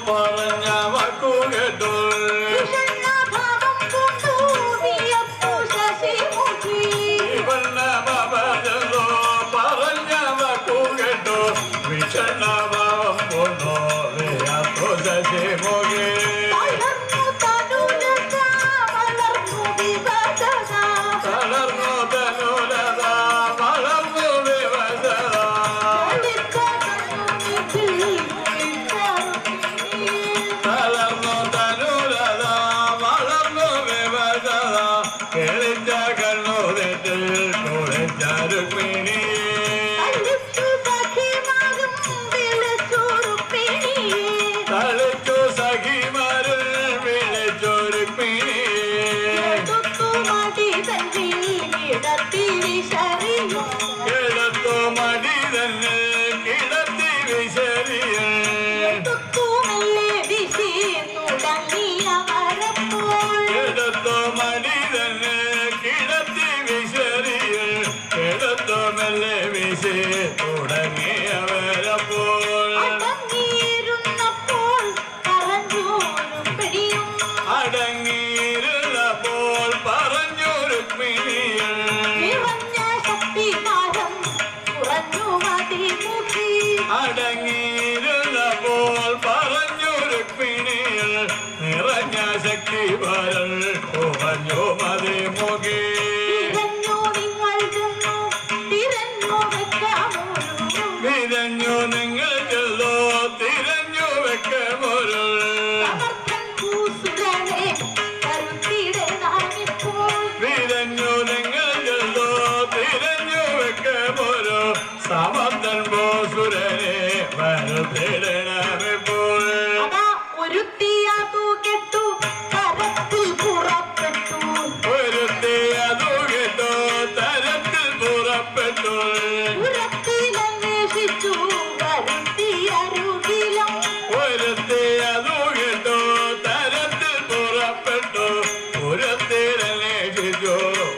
പറഞ്ഞ വാക്കു കേട്ടു പറഞ്ഞ വാക്കു കേട്ടു വിഷണ്ണഭാവം കൊണ്ടോ വിയപ്പു ശശിമുഖി തളർന്നു തനുലത വളർന്നു വിവസത തളർന്നു തനുലത വളർന്നു വിവസത കേളിച്ച കണ്ണു തെറ്റിൽ കുളിച്ച രുക്മിണി തളിച്ചു സഖിമാരിൽ വിളിച്ചു രുക്മിണി കിടത്തു മടി തന്നെ കിടത്തി വിശരിയൽ കിടത്തു മടി തന്നെ കിടത്തി വിശരിയൽ കിടത്തു മെല്ലെ വിശി തുടങ്ങിയവരപ്പോൾ അടങ്ങിയിരുന്നപ്പോൾ പറഞ്ഞു രുക്മിണിയൽ അടങ്ങിയിരുന്നപ്പോൾ പറഞ്ഞു രുക്മിണിയൽ നിറഞ്ഞ ശക്തി വരൽ കുറഞ്ഞു മതിമുഖി വിരഞ്ഞു നിങ്ങൾ ചെല്ലോ തിരഞ്ഞു വെക്കമൊരു വിരഞ്ഞു നിങ്ങൾ ചെല്ലോ തിരഞ്ഞു വെക്കമൊരു സമന്തൻ ബോസുരനെ വരുത്തിടണമെപ്പോൾ ഒരുത്തിയതു കേട്ടു തരത്തിൽ പുറപ്പെട്ടു ഒരുത്തിയതു കേട്ടു തരത്തിൽ പുറപ്പെട്ടു ഒരുത്തിരന്വേഷിച്ചു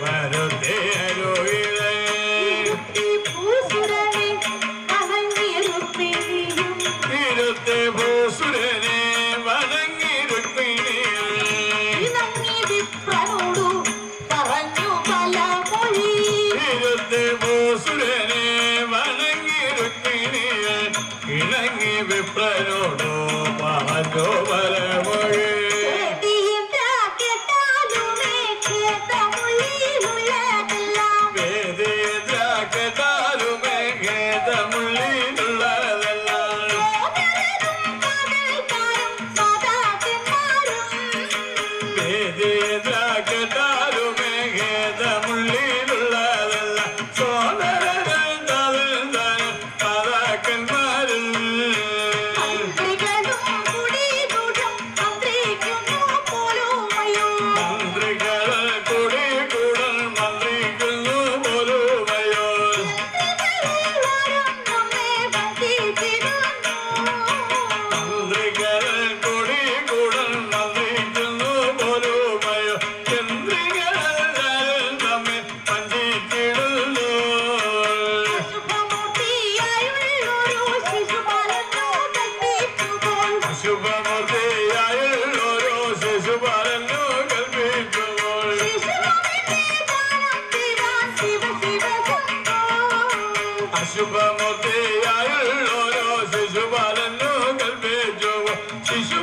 വരുത്തിയരുകിലേ ഇരുത്തി ഭൂസുരനെ വണങ്ങി രുക്മിണിയിൽ ഇരുത്തി ഭൂസുരനെ വണങ്ങി രുക്മിണിയിൽ ഇണങ്ങി വിപ്രനോടു പറഞ്ഞു പരമൊഴി ശുഭമൂർത്തിയായുള്ളോരോ ശിശുപാലനു കൽപ്പിച്ചു ശിശു